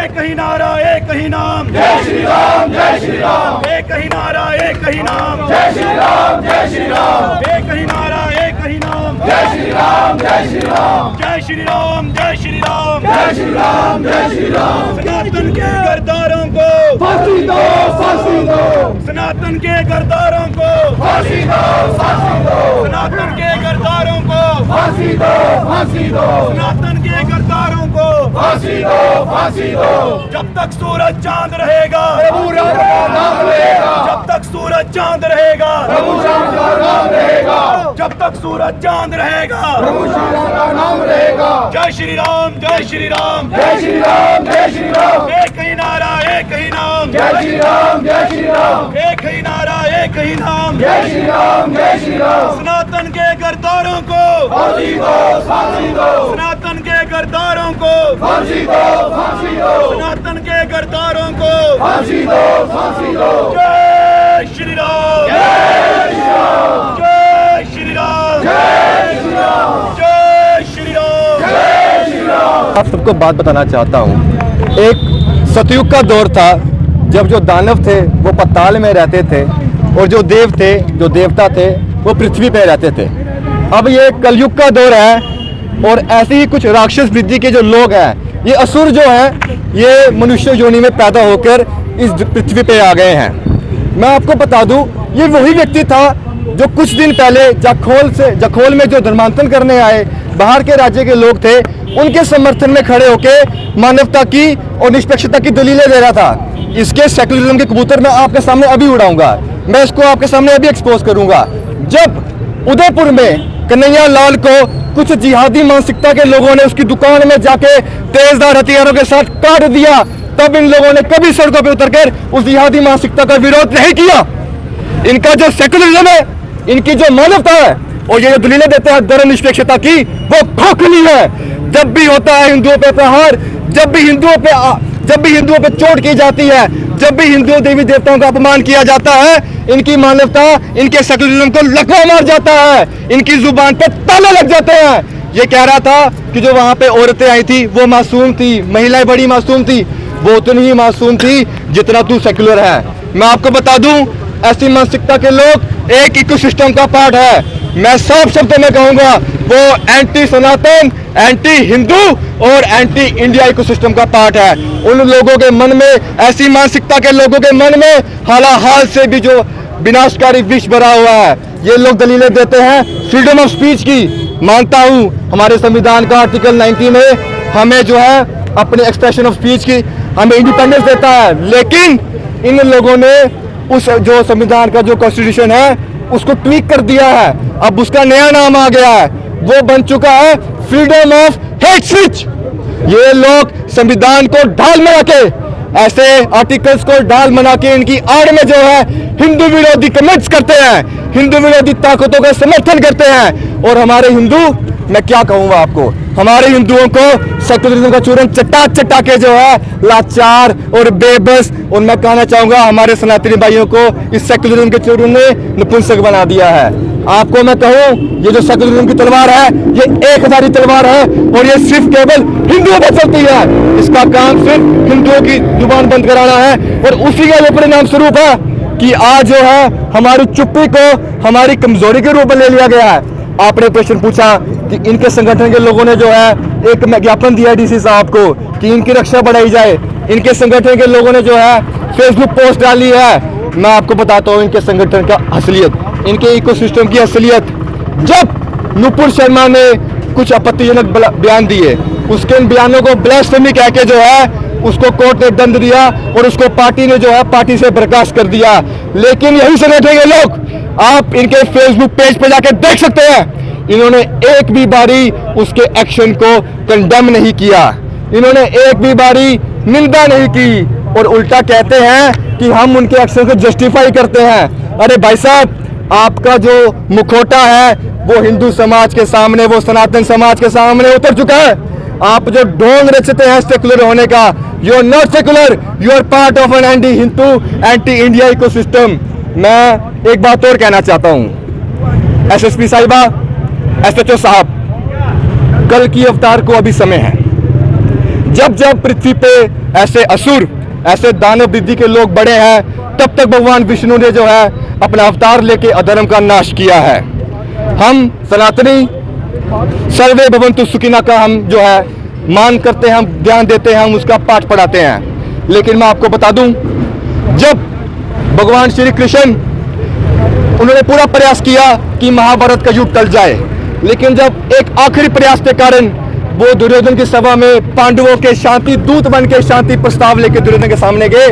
एक ही नारा एक ही नाम, जय श्री राम जय श्री राम, एक ही नारा एक ही नाम, जय श्री राम जय श्री राम, एक ही नारा एक ही नाम, जय श्री राम जय श्री राम, जय श्री राम जय श्री राम, जय श्री राम जय श्री राम। सनातन के गद्दारों को फांसी दो फांसी दो, सनातन के गद्दारों को फांसी दो फांसी दो, सनातन के गद्दारों को फांसी दो फांसी दो, सनातन के गद्दारों को फांसी दो फांसी दो। जब तक सूरज चांद रहेगा, प्रभु राम का नाम रहेगा, जब तक सूरज चांद रहेगा, प्रभु राम का नाम रहेगा, जब तक सूरज चांद रहेगा, प्रभु श्री राम का नाम रहेगा। जय श्री राम जय श्री राम, जय श्री राम जय श्री राम, एक ही नारा एक ही नाम, जय श्री राम जय श्री राम, एक ही नारा एक ही नाम, जय श्री राम जय श्री राम। सनातन के गद्दारों को फांसी दो फांसी दो, सनातन के गद्दारों को फांसी दो फांसी दो, सनातन के गद्दारों को फांसी दो फांसी दो। जय श्री राम जय श्री राम, जय श्री राम, जय श्री राम, जय श्री राम। जय श्री राम। आप सबको बात बताना चाहता हूँ। एक सतयुग का दौर था जब जो दानव थे वो पाताल में रहते थे और जो देव थे, जो देवता थे, वो पृथ्वी पे रहते थे। अब ये कलयुग का दौर है और ऐसे ही कुछ राक्षस वृद्धि के जो लोग हैं, ये असुर जो हैं, ये मनुष्य योनि में पैदा होकर इस पृथ्वी पे आ गए हैं। मैं आपको बता दूं, ये वही व्यक्ति था जो कुछ दिन पहले जखोल में जो धर्मांतरण करने आए बाहर के राज्य के लोग थे, उनके समर्थन में खड़े होके मानवता की और निष्पक्षता की दलीलें दे रहा था। इसके सेकुलरिज्म के कबूतर मैं आपके सामने अभी उड़ाऊंगा, मैं इसको आपके सामने अभी एक्सपोज करूंगा। जब उदयपुर में कन्हैया लाल को कुछ जिहादी मानसिकता के लोगों ने उसकी दुकान में जाके तेजधार हथियारों के साथ काट दिया, तब इन लोगों ने कभी सड़कों पर उतरकर उस जिहादी मानसिकता का विरोध नहीं किया। इनका जो सेकुलरिज्म है, इनकी जो मानवता है और ये जो दलीलें देते हैं धर्म निष्पक्षता की, वो खोखली है। जब भी होता है हिंदुओं पे प्रहार, जब भी हिंदुओं पे चोट की जाती है, जब भी हिंदू देवी देवताओं का अपमान किया जाता है, इनकी मानवता, इनके सेकुलरिज्म को लकवा मार जाता है, इनकी जुबान पे ताले लग जाते हैं। ये कह रहा था कि जो वहां पे औरतें आई थी वो मासूम थी, महिलाएं बड़ी मासूम थी, वो उतनी ही मासूम थी जितना तू सेकुलर है। मैं आपको बता दूं, ऐसी मानसिकता के लोग एक इकोसिस्टम का पार्ट है। मैं साफ शब्दों में कहूंगा, वो एंटी सनातन, एंटी हिंदू और एंटी इंडिया इकोसिस्टम का पार्ट है। उन लोगों के मन में, ऐसी मानसिकता के लोगों के मन में हालाहाल से भी जो विनाशकारी विष भरा हुआ है। ये लोग दलीलें देते हैं फ्रीडम ऑफ स्पीच की। मानता हूं हमारे संविधान का आर्टिकल 90 में हमें जो है अपने एक्सप्रेशन ऑफ स्पीच की हमें इंडिपेंडेंस देता है, लेकिन इन लोगों ने उस जो संविधान का जो कॉन्स्टिट्यूशन है उसको ट्वीक कर दिया है। अब उसका नया नाम आ गया है, वो बन चुका है फ्रीडम ऑफ हेट स्पीच। ये लोग संविधान को ढाल बना के, ऐसे आर्टिकल्स को ढाल बना के इनकी आड़ में जो है हिंदू विरोधी कमेंट्स करते हैं, हिंदू विरोधी ताकतों का समर्थन करते हैं। और हमारे हिंदू, मैं क्या कहूँगा आपको, हमारे हिंदुओं को सेकुलरिज्म का चूरन चटा चटा के जो है लाचार और बेबस, और मैं कहना चाहूंगा हमारे सनातनी भाइयों को इस सेकुलरिज्म के चूरन ने नपुंसक बना दिया है। आपको मैं कहूं, ये जो सेकुलरिज्म की तलवार है, ये एक हजारी तलवार है और ये सिर्फ केवल हिंदुओं पर चलती है। इसका काम सिर्फ हिंदुओं की जुबान बंद कराना है और उसी का ये परिणाम स्वरूप है कि आज जो है हमारी चुप्पी को हमारी कमजोरी के रूप में ले लिया गया है। आपने प्रश्न पूछा कि इनके संगठन के लोगों ने जो है एक ज्ञापन दिया डीसी साहब को कि इनकी रक्षा बढ़ाई जाए। इनके संगठन के लोगों ने जो है फेसबुक पोस्ट डाली है। मैं आपको बताता हूँ इनके संगठन का असलियत, इनके इकोसिस्टम की असलियत। जब नुपुर शर्मा ने कुछ आपत्तिजनक बयान दिए, उसके इन बयानों को ब्लास्फेमी कह के जो है उसको कोर्ट ने दंड दिया और उसको पार्टी ने जो है पार्टी से बर्खास्त कर दिया। लेकिन यही संगठन के लोग, आप इनके फेसबुक पेज पे जाके देख सकते हैं, इन्होंने एक भी बारी उसके एक्शन को कंडेम नहीं किया, इन्होंने एक भी बारी निंदा नहीं की और उल्टा कहते हैं कि हम उनके एक्शन को जस्टिफाई करते हैं। अरे भाई साहब, आपका जो मुखौटा है वो हिंदू समाज के सामने, वो सनातन समाज के सामने उतर चुका है। आप जो ढोंग रचते हैं सेकुलर होने का, you are not secular, you are part of an anti Hindu, anti India ecosystem. मैं एक बात और कहना चाहता हूं, एसएसपी साहिबा, एसएचओ साहब, कल की अवतार को अभी समय है। जब जब पृथ्वी पे ऐसे असुर, ऐसे दानव बुद्धि के लोग बड़े हैं, तब तक भगवान विष्णु ने जो है अपना अवतार लेके अधर्म का नाश किया है। हम सनातनी सर्वे भवन्तु सुखिनः का हम जो है मान करते हैं, हम ध्यान देते हैं, हम उसका पाठ पढ़ाते हैं। लेकिन मैं आपको बता दूं, जब भगवान श्री कृष्ण उन्होंने पूरा प्रयास किया कि महाभारत का युद्ध टल जाए, लेकिन जब एक आखिरी प्रयास के कारण वो दुर्योधन की सभा में पांडवों के शांति दूत बन के शांति प्रस्ताव लेके दुर्योधन के सामने गए,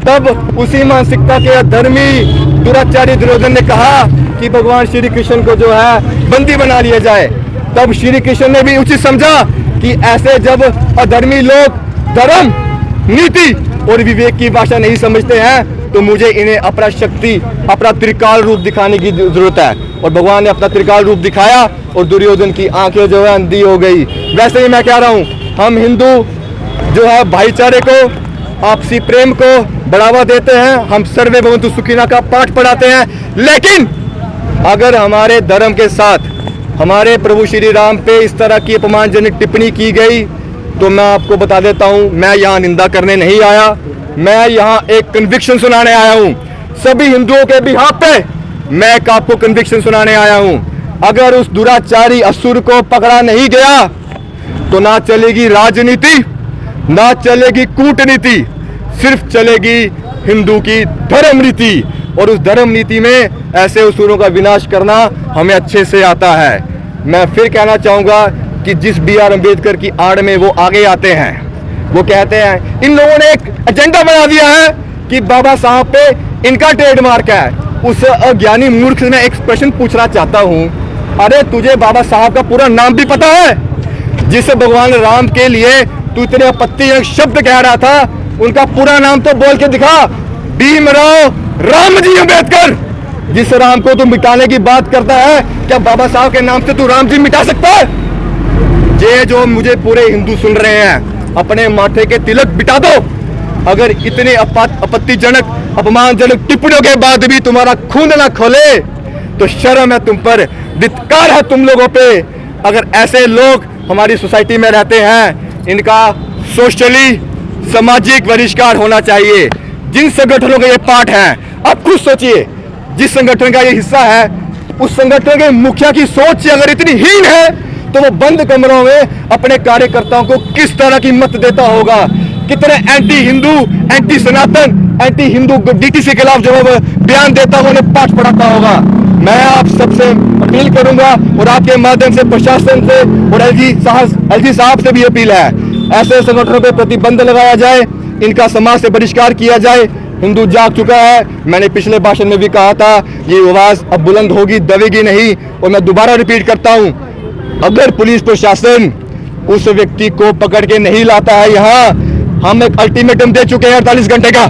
तब उसी मानसिकता के धर्मी दुराचारी दुर्योधन ने कहा कि भगवान श्री कृष्ण को जो है बंदी बना लिया जाए। तब श्री कृष्ण ने भी उचित समझा कि ऐसे जब अधर्मी लोग धर्म, नीति और विवेक की भाषा नहीं समझते हैं, तो मुझे इन्हें अपना शक्ति, अपना त्रिकाल रूप दिखाने की जरूरत है। और भगवान ने अपना त्रिकाल रूप दिखाया और दुर्योधन की आंखें जो है अंधी हो गई। वैसे ही मैं कह रहा हूँ, हम हिंदू जो है भाईचारे को, आपसी प्रेम को बढ़ावा देते हैं, हम सर्वे भवन्तु सुखिनः का पाठ पढ़ाते हैं, लेकिन अगर हमारे धर्म के साथ हमारे प्रभु श्री राम पे इस तरह की अपमानजनक टिप्पणी की गई, तो मैं आपको बता देता हूं, मैं यहाँ निंदा करने नहीं आया, मैं यहाँ एक कन्विक्शन सुनाने आया हूँ। सभी हिंदुओं के बिहाफ पे मैं एक आपको कन्विक्शन सुनाने आया हूँ। अगर उस दुराचारी असुर को पकड़ा नहीं गया तो ना चलेगी राजनीति, ना चलेगी कूटनीति, सिर्फ चलेगी हिंदू की धर्म नीति। और उस धर्म नीति में ऐसे असुरों का विनाश करना हमें अच्छे से आता है। मैं फिर कहना चाहूँगा कि जिस BR अम्बेडकर की आड़ में वो आगे आते हैं, वो कहते हैं इन लोगों ने एक एजेंडा बना दिया है कि बाबा साहब पे इनका ट्रेडमार्क है। उस अज्ञानी मूर्ख से मैं एक प्रश्न पूछना चाहता हूँ, अरे तुझे बाबा साहब का पूरा नाम भी पता है? जिस भगवान राम के लिए तू इतने आपत्तिजनक शब्द कह रहा था, उनका पूरा नाम तो बोल के दिखा। भीमराव रामजी अम्बेडकर। जिस राम को तू मिटाने की बात करता है, क्या बाबा साहब के नाम से तू राम जी मिटा सकता है? ये जो मुझे पूरे हिंदू सुन रहे हैं, अपने माथे के तिलक बिटा दो। अगर इतने आपत्तिजनक, अपमानजनक टिप्पणियों के बाद भी तुम्हारा खून ना खोले, तो शर्म है तुम पर, धिक्कार है तुम लोगों पे। अगर ऐसे लोग हमारी सोसाइटी में रहते हैं, इनका सोशली सामाजिक बहिष्कार होना चाहिए। जिन संगठनों के ये पार्ट हैं, आप खुद सोचिए, जिस संगठन का ये हिस्सा है, उस संगठन के मुखिया की सोच अगर इतनी हीन है, तो वो बंद कमरों में अपने कार्यकर्ताओं को किस तरह की मत देता होगा। कितने एंटी हिंदू, एंटी सनातन, एंटी हिंदू DTC के खिलाफ जब बयान देता हुआ उन्हें पाठ पढ़ाता होगा। मैं आप सबसे अपील करूंगा और आपके माध्यम से प्रशासन से और LG साहब से भी अपील है, ऐसे संगठनों पर प्रतिबंध लगाया जाए, इनका समाज से बहिष्कार किया जाए। हिंदू जाग चुका है। मैंने पिछले भाषण में भी कहा था, ये आवाज अब बुलंद होगी, दबेगी नहीं। और मैं दोबारा रिपीट करता हूं, अगर पुलिस प्रशासन उस व्यक्ति को पकड़ के नहीं लाता है, यहाँ हम एक अल्टीमेटम दे चुके हैं 48 घंटे का।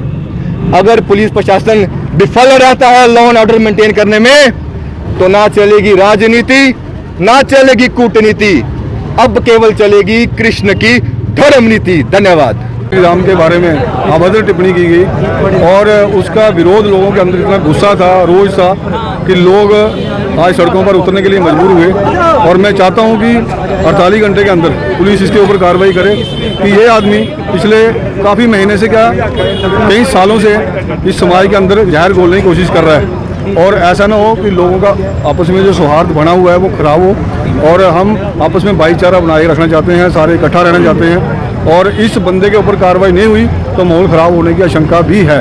अगर पुलिस प्रशासन विफल रहता है लॉ एंड ऑर्डर मेंटेन करने में, तो ना चलेगी राजनीति, ना चलेगी कूटनीति, अब केवल चलेगी कृष्ण की धर्म नीति। धन्यवाद। श्री राम के बारे में अभद्र टिप्पणी की गई और उसका विरोध लोगों के अंदर इतना गुस्सा था, रोष था कि लोग आज सड़कों पर उतरने के लिए मजबूर हुए। और मैं चाहता हूं कि 48 घंटे के अंदर पुलिस इसके ऊपर कार्रवाई करे कि ये आदमी पिछले काफ़ी महीने से, क्या कई सालों से इस समाज के अंदर जहर घोलने की कोशिश कर रहा है। और ऐसा ना हो कि लोगों का आपस में जो सौहार्द बना हुआ है वो खराब हो। और हम आपस में भाईचारा बनाए रखना चाहते हैं, सारे इकट्ठा रहना चाहते हैं। और इस बंदे के ऊपर कार्रवाई नहीं हुई तो माहौल ख़राब होने की आशंका भी है।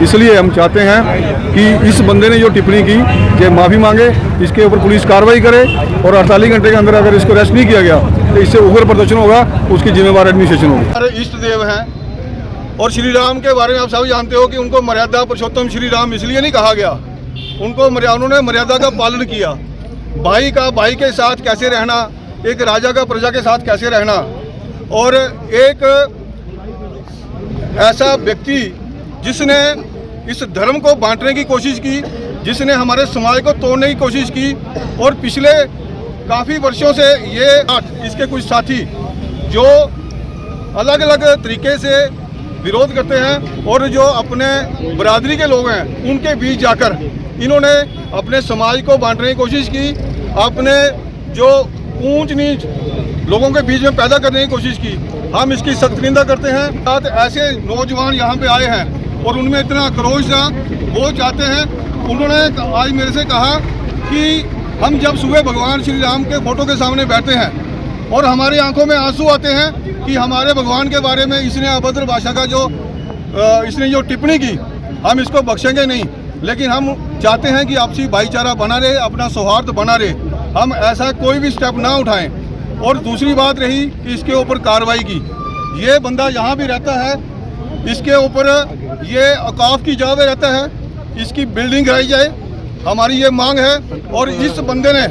इसलिए हम चाहते हैं कि इस बंदे ने जो टिप्पणी की, ये माफ़ी मांगे, इसके ऊपर पुलिस कार्रवाई करे और 48 घंटे के अंदर अगर इसको अरेस्ट नहीं किया गया तो इससे उग्र प्रदर्शन होगा, उसकी जिम्मेवार एडमिनिस्ट्रेशन होगी। हमारे इष्ट देव हैं और श्री राम के बारे में आप सभी जानते हो कि उनको मर्यादा पुरुषोत्तम श्री राम इसलिए नहीं कहा गया, उन्होंने मर्यादा का पालन किया। भाई के साथ कैसे रहना, एक राजा का प्रजा के साथ कैसे रहना। और एक ऐसा व्यक्ति जिसने इस धर्म को बांटने की कोशिश की, जिसने हमारे समाज को तोड़ने की कोशिश की, और पिछले काफ़ी वर्षों से ये इसके कुछ साथी जो अलग अलग तरीके से विरोध करते हैं और जो अपने बरादरी के लोग हैं उनके बीच जाकर इन्होंने अपने समाज को बांटने की कोशिश की, अपने जो ऊंच नीच लोगों के बीच में पैदा करने की कोशिश की। हम इसकी सख्त निंदा करते हैं। साथ ऐसे नौजवान यहाँ पे आए हैं और उनमें इतना आक्रोश था, वो चाहते हैं, उन्होंने आज मेरे से कहा कि हम जब सुबह भगवान श्री राम के फोटो के सामने बैठते हैं और हमारी आंखों में आंसू आते हैं कि हमारे भगवान के बारे में इसने अभद्र भाषा का इसने जो टिप्पणी की, हम इसको बख्शेंगे नहीं। लेकिन हम चाहते हैं कि आपसी भाईचारा बना रहे, अपना सौहार्द बना रहे, हम ऐसा कोई भी स्टेप ना उठाएं। और दूसरी बात रही कि इसके ऊपर कार्रवाई की, ये बंदा यहाँ भी रहता है, इसके ऊपर ये औकाफ की जगह पे रहता है, इसकी बिल्डिंग कराई जाए, हमारी ये मांग है। और इस बंदे ने,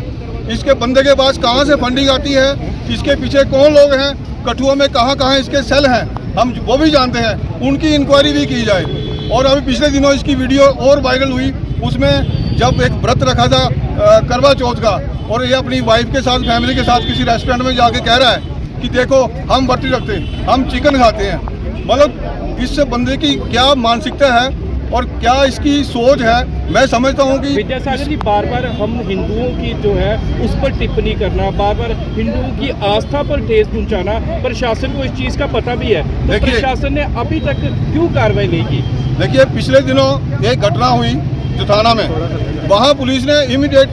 इसके बंदे के पास कहाँ से फंडिंग आती है, इसके पीछे कौन लोग हैं, कठुआ में कहाँ कहाँ इसके सेल हैं, हम वो भी जानते हैं, उनकी इंक्वायरी भी की जाए। और अभी पिछले दिनों इसकी वीडियो और वायरल हुई, उसमें जब एक व्रत रखा था करवा चौथ का, और ये अपनी वाइफ के साथ, फैमिली के साथ किसी रेस्टोरेंट में जाके कह रहा है कि देखो हम बर्ती रखते हैं, हम चिकन खाते हैं। मतलब इस बंदे की क्या मानसिकता है और क्या इसकी सोच है, मैं समझता हूँ कि विद्यासागर जी बार बार हम हिंदुओं की जो है उस पर टिप्पणी करना, बार बार हिंदुओं की आस्था पर ठेस पहुंचाना, प्रशासन को इस चीज़ का पता भी है, तो प्रशासन ने अभी तक क्यों कार्रवाई नहीं की? देखिए, पिछले दिनों एक घटना हुई जो थाना में, वहाँ पुलिस ने इमीडिएट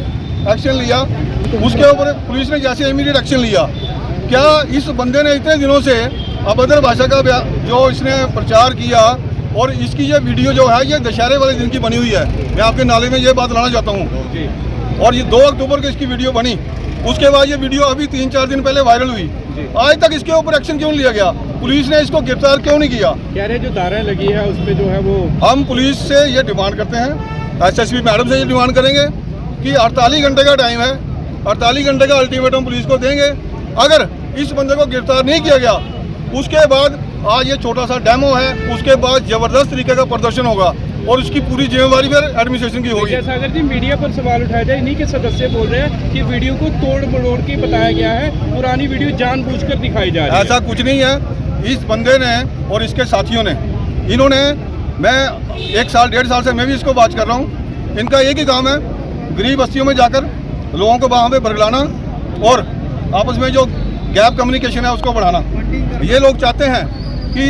एक्शन लिया। उसके ऊपर पुलिस ने जैसे इमीडिएट एक्शन लिया, क्या इस बंदे ने इतने दिनों से अभद्र भाषा का जो इसने प्रचार किया, और इसकी ये वीडियो जो है ये दशहरे वाले दिन की बनी हुई है, मैं आपके नाले में ये बात लाना चाहता हूँ। और ये 2 अक्टूबर को इसकी वीडियो बनी, उसके बाद ये वीडियो अभी 3-4 दिन पहले वायरल हुई, आज तक इसके ऊपर एक्शन क्यों लिया गया? पुलिस ने इसको गिरफ्तार क्यों नहीं किया? कह रहे जो धाराएं लगी है उस पर जो है वो, हम पुलिस से ये डिमांड करते हैं, SSP मैडम से ये डिमांड करेंगे कि 48 घंटे का टाइम है, 48 घंटे का अल्टीमेटम पुलिस को देंगे। अगर इस बंदे को गिरफ्तार नहीं किया गया, उसके बाद आज ये छोटा सा डेमो है, उसके बाद जबरदस्त तरीके का प्रदर्शन होगा और उसकी पूरी जिम्मेवारी फिर एडमिनिस्ट्रेशन की होगी। सागर जी, मीडिया पर सवाल उठाया जाए, इन्हीं के सदस्य बोल रहे हैं कि वीडियो को तोड़ मरोड़ के बताया गया है, पुरानी वीडियो जानबूझकर दिखाई जा रही है। ऐसा कुछ नहीं है। इस बंदे ने और इसके साथियों ने, इन्होंने, मैं 1 साल 1.5 साल से मैं भी इसको बात कर रहा हूँ, इनका एक ही काम है, गरीब बस्तियों में जाकर लोगों को वहाँ पे बरगलाना और आपस में जो गैप कम्युनिकेशन है उसको बढ़ाना। ये लोग चाहते हैं कि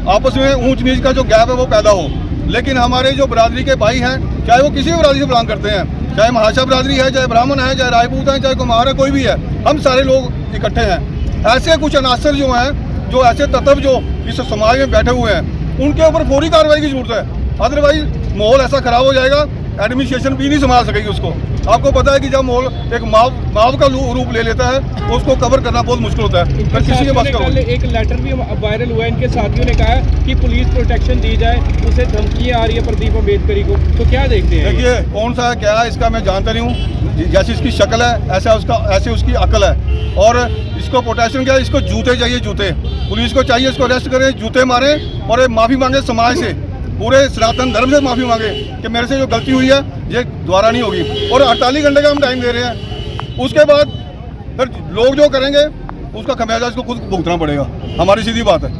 आपस में ऊंच नीच का जो गैप है वो पैदा हो। लेकिन हमारे जो बरादरी के भाई हैं, चाहे वो किसी भी बरादरी से बिलोंग करते हैं, चाहे महाशा बरादरी है, चाहे ब्राह्मण है, चाहे राजपूत है, चाहे कुम्हार है, कोई भी है, हम सारे लोग इकट्ठे हैं। ऐसे कुछ अनासर जो हैं, जो ऐसे तत्व जो इस समाज में बैठे हुए हैं, उनके ऊपर फौरी कार्रवाई की जरूरत है। अदरवाइज माहौल ऐसा खराब हो जाएगा, एडमिनिस्ट्रेशन भी नहीं संभाल सकेगी उसको। आपको पता है कि जब माहौल एक माव का रूप ले लेता है तो उसको कवर करना बहुत मुश्किल होता है। फिर किसी के पास कल एक लेटर भी वायरल हुआ है, इनके साथियों ने कहा है कि पुलिस प्रोटेक्शन दी जाए, उसे धमकियां आ रही है प्रदीप अम्बेडकरी को, तो क्या देखते हैं? देखिए, कौन सा है क्या है इसका मैं जानता नहीं हूँ, जैसी इसकी शक्ल है ऐसे उसकी अकल है। और इसको प्रोटेक्शन क्या है, इसको जूते चाहिए, जूते। पुलिस को चाहिए इसको अरेस्ट करें, जूते मारे और माफ़ी मांगे समाज से, पूरे सनातन धर्म से माफ़ी मांगे कि मेरे से जो गलती हुई है ये दोबारा नहीं होगी। और 48 घंटे का हम टाइम दे रहे हैं, उसके बाद फिर लोग जो करेंगे उसका खमियाजा इसको खुद भुगतना पड़ेगा, हमारी सीधी बात है।